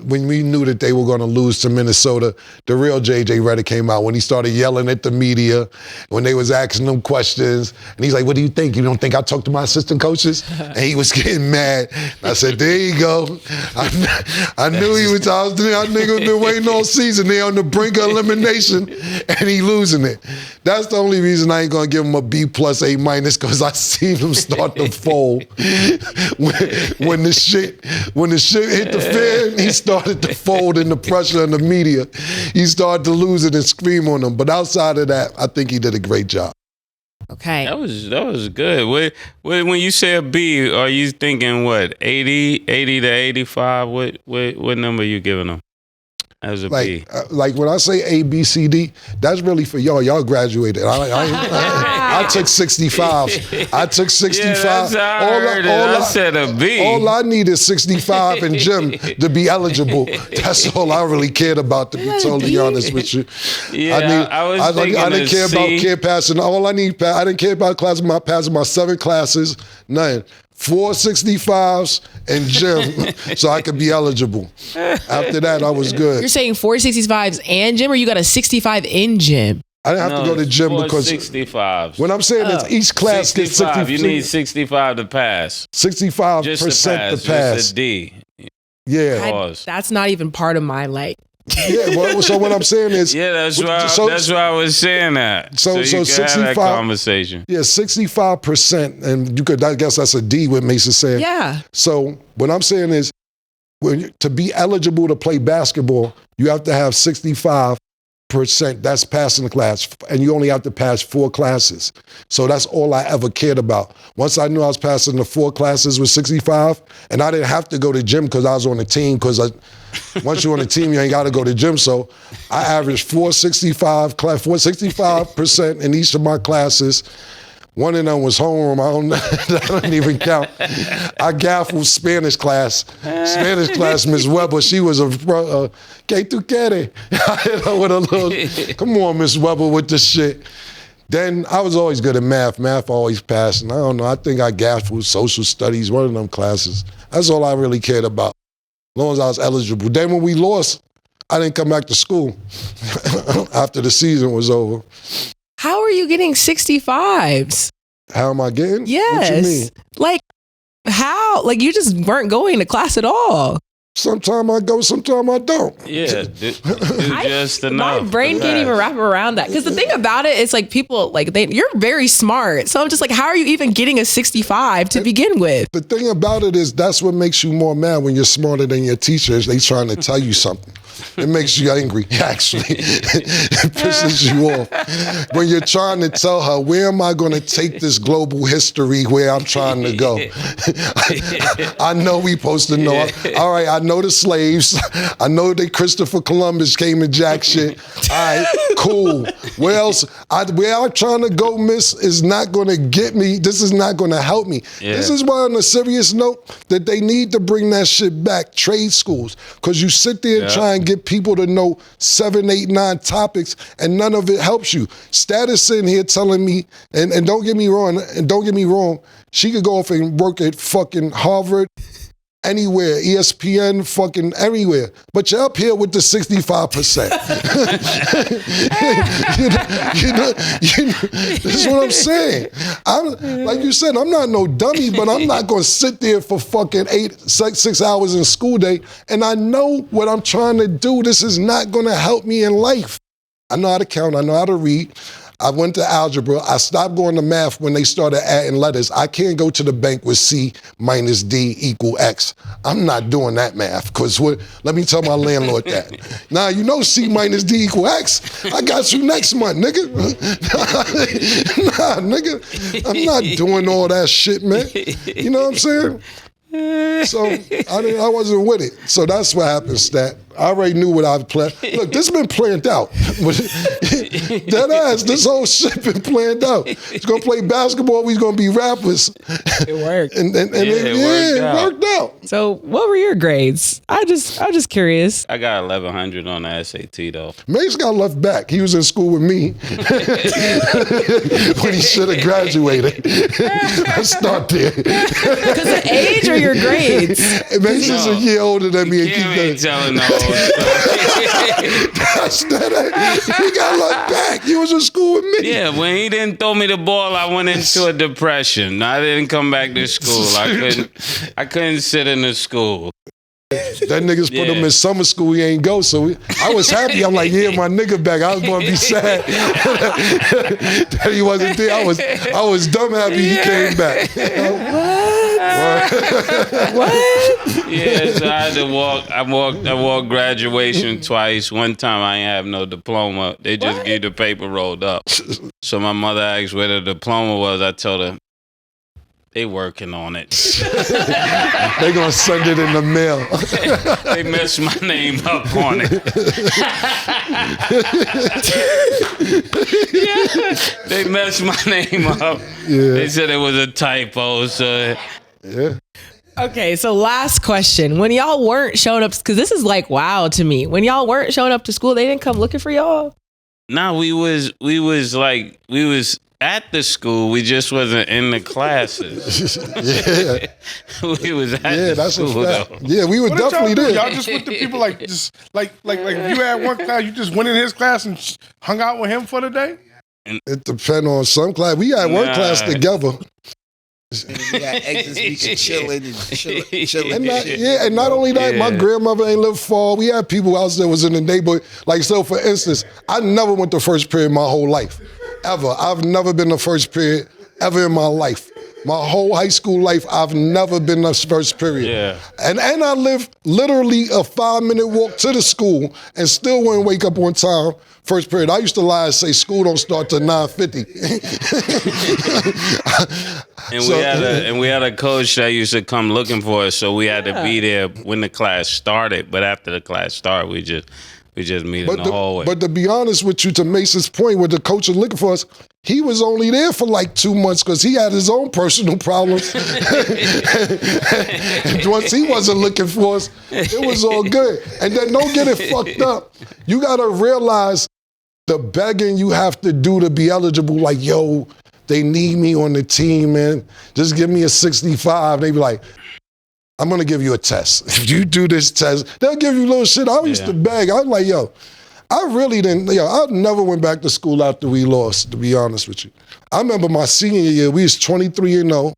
When we knew that they were going to lose to Minnesota, the real J.J. Redick came out when he started yelling at the media, when they was asking him questions. And he's like, what do you think? You don't think I talked to my assistant coaches? And he was getting mad. And I said, there you go. I knew he was, that nigga been waiting all season. They on the brink of elimination, and he losing it. That's the only reason I ain't going to give him a B+, A-, because I seen him start to fold. when the shit hit the fan, he started to fold in the pressure and the media. He started to lose it and scream on them. But outside of that, I think he did a great job. Okay. That was good. When you say a B, are you thinking what, 80 to 85? What number are you giving them as a B? Like when I say A, B, C, D, that's really for y'all. Y'all graduated. I took 65s. I took 65. Yeah, that's how I heard it. I said a B. All I need is 65 in gym to be eligible. That's all I really cared about, to be totally honest with you. Yeah, I didn't care about kid passing. All I need, I didn't care about passing my 7 classes, nothing. 4 65s in gym so I could be eligible. After that, I was good. You're saying 4 65s and gym, or you got a 65 in gym? I didn't have to go to gym because 65s. When I'm saying is each class 65, gets 65. You need 65 to pass. 65% Just to pass. Just a D. Yeah. That's not even part of my Yeah, well, so what I'm saying is, that's why I was saying that. So you can 65, have that conversation. Yeah, 65%, and you could, I guess that's a D. What Mase is saying. Yeah. So what I'm saying is, to be eligible to play basketball, you have to have 65%. That's passing the class, and you only have to pass 4 classes. So that's all I ever cared about. Once I knew I was passing the 4 classes with 65, and I didn't have to go to gym because I was on the team, because once you're on the team, you ain't got to go to gym. So I averaged 465% in each of my classes. One of them was homeroom. I don't even count. I gaffled Spanish class. Miss Weber, she was a que tu quieres? I hit her with a little, come on, Miss Weber, with this shit. Then I was always good at math. Math always passed. And I don't know, I think I gaffled social studies, one of them classes. That's all I really cared about, as long as I was eligible. Then when we lost, I didn't come back to school after the season was over. How are you getting 65s? How am I getting? Yes. What you mean? Like, how? Like, you just weren't going to class at all. Sometimes I go, sometimes I don't. Yeah, just enough. My brain can't even wrap around that. Because the thing about it is, like, people, like, you're very smart. So I'm just like, how are you even getting a 65 to begin with? The thing about it is, that's what makes you more mad when you're smarter than your teachers. They trying to tell you something. It makes you angry, actually. It pisses you off. When you're trying to tell her, where am I going to take this global history where I'm trying to go? I know we supposed to know. All right, I know the slaves. I know that Christopher Columbus came and jack shit. All right, cool. Where else? Where I'm trying to go, miss, is not going to get me. This is not going to help me. Yeah. This is why, on a serious note, that they need to bring that shit back, trade schools. Because you sit there and try and get people to know 7, 8, 9 topics, and none of it helps you. Status in here telling me, and don't get me wrong, she could go off and work at fucking Harvard, anywhere, ESPN, fucking everywhere. But you're up here with the 65%. This is what I'm saying. Like you said, I'm not no dummy, but I'm not going to sit there for fucking 6 hours in school day, and I know what I'm trying to do. This is not going to help me in life. I know how to count. I know how to read. I went to algebra. I stopped going to math when they started adding letters. I can't go to the bank with C minus D equal X. I'm not doing that math, because let me tell my landlord that. Now, you know C minus D equal X. I got you next month, nigga. Nah, nigga. I'm not doing all that shit, man. You know what I'm saying? So I wasn't with it. So that's what happened, Stat. I already knew what I was planning. Look, this been planned out. That ass, this whole shit been planned out. He's gonna play basketball. We's gonna be rappers. It worked. It worked out. So, what were your grades? I'm just curious. I got 1100 on the SAT though. Mase got left back. He was in school with me when he should have graduated. Let's start there. Because of age or your grades? Mase is a year older than me. Cam ain't telling the whole story. He got left back. He was in school with me. Yeah, when he didn't throw me the ball, I went into a depression. I didn't come back to school. I couldn't sit in the school. That niggas put him in summer school, he ain't go. So I was happy. I'm like, yeah, my nigga back. I was gonna be sad that he wasn't there. I was dumb happy he came back. What? Yeah, so I had to walk. I walked graduation twice. One time I ain't have no diploma. They just gave the paper rolled up. So my mother asked where the diploma was. I told her, they working on it. They gonna send it in the mail. They messed my name up on it. They messed my name up. Yeah. They said it was a typo. So yeah. Okay, so last question. When y'all weren't showing up, because this is like wow to me. When y'all weren't showing up to school, they didn't come looking for y'all? Nah, we was at the school, we just wasn't in the classes. Yeah. We was at the school, though. Yeah, we were definitely there. Y'all just with the people like if you had one class, you just went in his class and hung out with him for the day? It depends on some class. We had one class together. And we got exits, we could chilling. And not only that, my grandmother ain't lived far. We had people else that was in the neighborhood. Like, so for instance, I never went to first period my whole life. Ever. I've never been to first period ever in my life. My whole high school life, I've never been to first period. Yeah. And I lived literally a 5-minute walk to the school and still wouldn't wake up on time. First period. I used to lie and say school don't start till 9:50. We had a coach that used to come looking for us, so we had to be there when the class started. But after the class started, we just meet in the hallway. But to be honest with you, to Mace's point, when the coach was looking for us, he was only there for like 2 months because he had his own personal problems. And once he wasn't looking for us, it was all good. And then don't get it fucked up. You gotta realize the begging you have to do to be eligible. Like, yo, they need me on the team, man. Just give me a 65. They be like, I'm gonna give you a test. If you do this test, they'll give you little shit. I used to beg. I was like, yo, I never went back to school after we lost, to be honest with you. I remember my senior year, we was 23-0.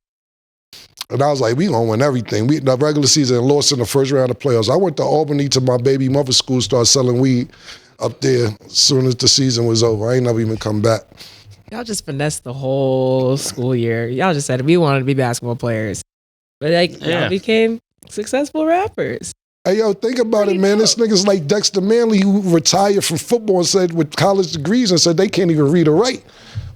And I was like, we gonna win everything. We the regular season and lost in the first round of playoffs. I went to Albany to my baby mother's school, started selling weed up there as soon as the season was over. I ain't never even come back. Y'all just finessed the whole school year. Y'all just said we wanted to be basketball players. But y'all became successful rappers. Hey, yo, think about it, man. This nigga's like Dexter Manley who retired from football and said with college degrees and said they can't even read or write.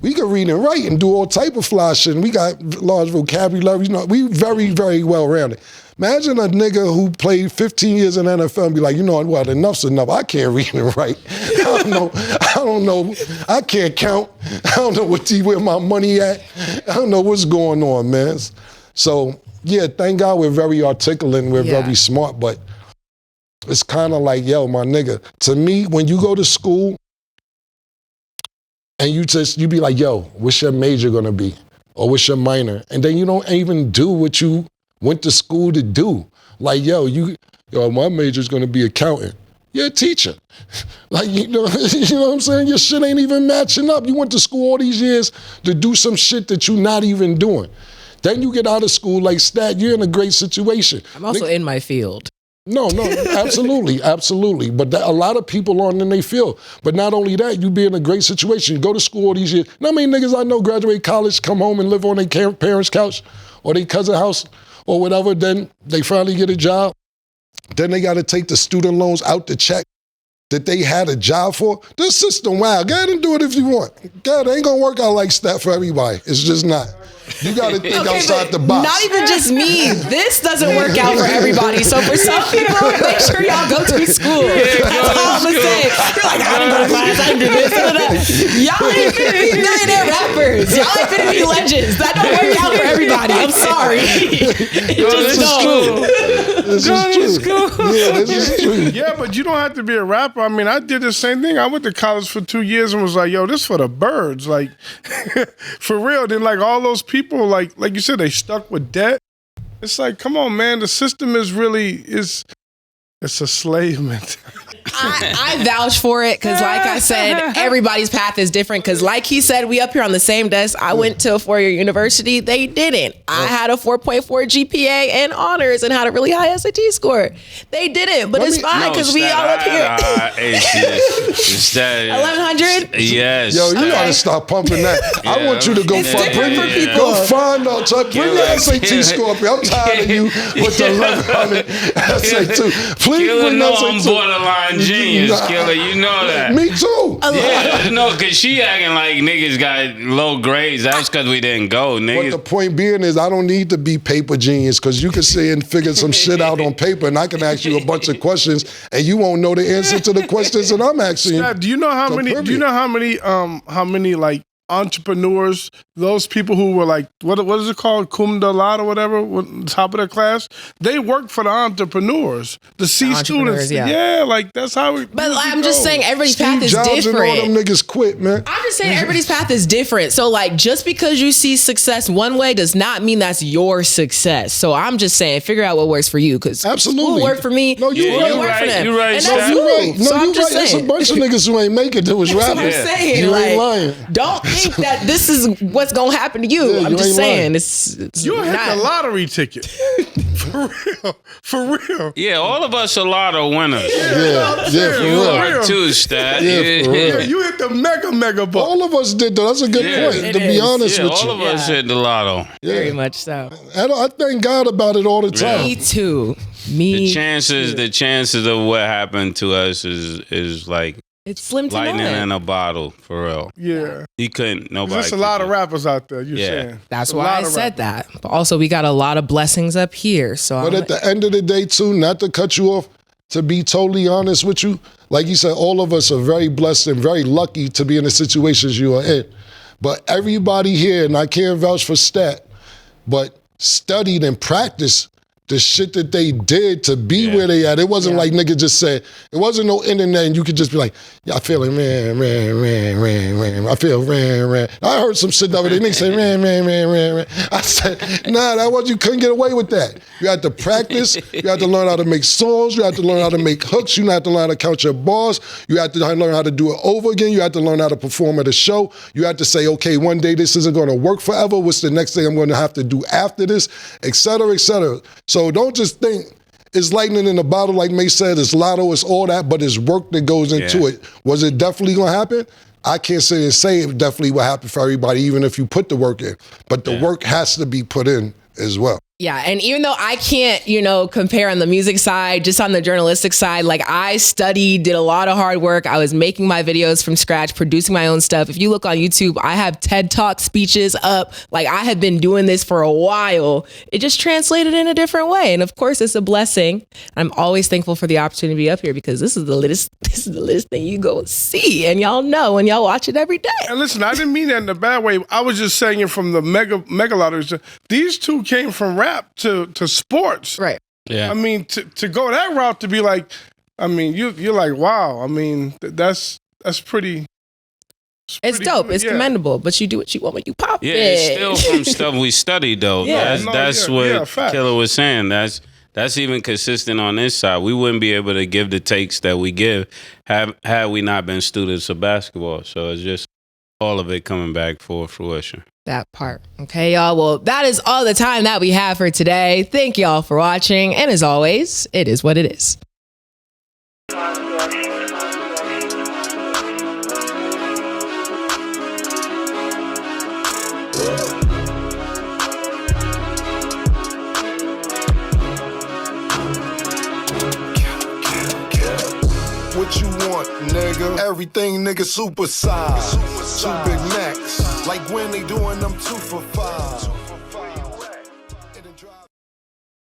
We can read and write and do all type of fly shit. And we got large vocabulary. You know, we very, very well-rounded. Imagine a nigga who played 15 years in the NFL and be like, you know what, enough's enough. I can't read and write. I don't know. I can't count. I don't know where my money at. I don't know what's going on, man. So, yeah, thank God we're very articulate and we're very smart, but it's kind of like, yo, my nigga, to me, when you go to school and you be like, yo, what's your major gonna be? Or what's your minor? And then you don't even do what you went to school to do. Like, yo, my major's gonna be accountant. You're a teacher. Like, you know what I'm saying? Your shit ain't even matching up. You went to school all these years to do some shit that you're not even doing. Then you get out of school like Stat, you're in a great situation. I'm also in my field. No, absolutely, absolutely. But a lot of people aren't in their field. But not only that, you be in a great situation. You go to school all these years. You know how many niggas I know graduate college, come home and live on their parents' couch or their cousin's house or whatever, then they finally get a job. Then they got to take the student loans out the check that they had a job for. This system, wow, go ahead and do it if you want. God, it ain't gonna work out like Stat for everybody. It's just not. You got to think outside the box. Not even just me. This doesn't work out for everybody. So for some people, make sure y'all go to school. That's all I'm gonna say. You're like, I didn't go to class. I didn't do this. Y'all ain't finna be millionaire rappers. Y'all ain't finna be legends. That don't work out for everybody. I'm sorry. This is true. Yeah, this is true. Yeah, but you don't have to be a rapper. I mean, I did the same thing. I went to college for 2 years and was like, yo, this for the birds. Like, for real. Then, like, all those people, like you said, they stuck with debt. It's like, come on, man. The system is really, it's a slave mentality. I vouch for it because, like I said, everybody's path is different. Because, like he said, we up here on the same desk. I went to a 4-year university. They didn't. I had a 4.4 GPA and honors and had a really high SAT score. They didn't, but it's fine because we all up here. 1100. Yes. Yo, you gotta stop pumping that. Yeah. I want you to go It's find. different for people. Go find out. Bring your SAT score up here. I'm tired of you with the 1100 SAT. Please Killer bring know that I'm SAT. borderline genius, Killer. You know that. Me too. Yeah, no, because she acting like niggas got low grades. That's because we didn't go, But niggas. the point being is, I don't need to be paper genius because you can sit and figure some shit out on paper, and I can ask you a bunch of questions, and you won't know the answer to the questions that I'm asking. Now, do you know how So many? Do perfect. you know how many like entrepreneurs? Those people who were like, what is it called, cum laude or whatever, top of their class. They work for the entrepreneurs, the C students. Yeah. Like that's how we. But I'm just saying, everybody's path is Jobs different. and all them niggas quit, man. I'm just saying everybody's path is different. So like just because you see success one way does not mean that's your success. So I'm just saying figure out what works for you because Absolutely. school worked for me. No, you school right. didn't work for them. You right, And Seth. that's You cool. right. No, So I'm you just right. There's a saying. bunch of niggas who ain't make it that was That's rapping. what I'm saying. You like, ain't lying. don't think that this is what's gonna happen to you. Yeah, I'm you just ain't saying lying. it's You hit not. the lottery ticket. For real. Yeah, all of us are lotto winners. Yeah, for You real. are too, Stat. Yeah, for real. Yeah, you hit the mega ball. All of us did though. That's a good Yeah. point. It To be is. honest Yeah, with all you, of us hit the lotto. Very much so. and I thank God about it all the time. Me too. The Me. chances of what happened to us is like It's slim to lightning none. in a bottle, for real. Yeah. He couldn't. Nobody. There's a could lot do of it. rappers out there. You're Yeah. saying That's A why lot I of said rappers. that. But also, we got a lot of blessings up here. So But I'm at the end of the day, too, not to cut you off, to be totally honest with you, like you said, all of us are very blessed and very lucky to be in the situations you are in. But everybody here, and I can't vouch for Stat, but studied and practiced the shit that they did to be where they at. It wasn't like nigga just said, it wasn't no internet and you could just be like, yeah, I feel like ran. I feel ran. I heard some shit the other day, niggas say ran. I said, nah, that was, you couldn't get away with that. You had to practice, you had to learn how to make songs, you had to learn how to make hooks, you had to learn how to count your bars, you had to learn how to do it over again, you had to learn how to perform at a show, you had to say, okay, one day this isn't gonna work forever, what's the next thing I'm gonna have to do after this, et cetera, et cetera. So don't just think it's lightning in a bottle, like Mase said, it's lotto, it's all that, but it's work that goes into it. Was it definitely gonna happen? I can't say it definitely will happen for everybody, even if you put the work in. But the work has to be put in as well. Yeah, and even though I can't, compare on the music side, just on the journalistic side, like I studied, did a lot of hard work. I was making my videos from scratch, producing my own stuff. If you look on YouTube, I have TED Talk speeches up. Like I have been doing this for a while. It just translated in a different way. And of course, it's a blessing. I'm always thankful for the opportunity to be up here because this is the latest thing you go see. And y'all know, and y'all watch it every day. And listen, I didn't mean that in a bad way. I was just saying it from the mega lotteries. These two came from rap to sports. Right. Yeah. I mean, to go that route, to be like, I mean, you're like, wow. I mean, that's pretty. It's dope. good, It's commendable. But you do what you want when you pop Yeah, it. it's still from stuff we studied though. Yeah. That's what facts. Killer was saying. That's even consistent on this side. We wouldn't be able to give the takes that we give had we not been students of basketball. So it's just all of it coming back for fruition. That part. Okay, y'all. Well, that is all the time that we have for today. Thank y'all for watching. And as always, it is what it is. What you want, nigga? Everything, nigga, super size. Two Big Macs. Like when they doing them 2 for $5.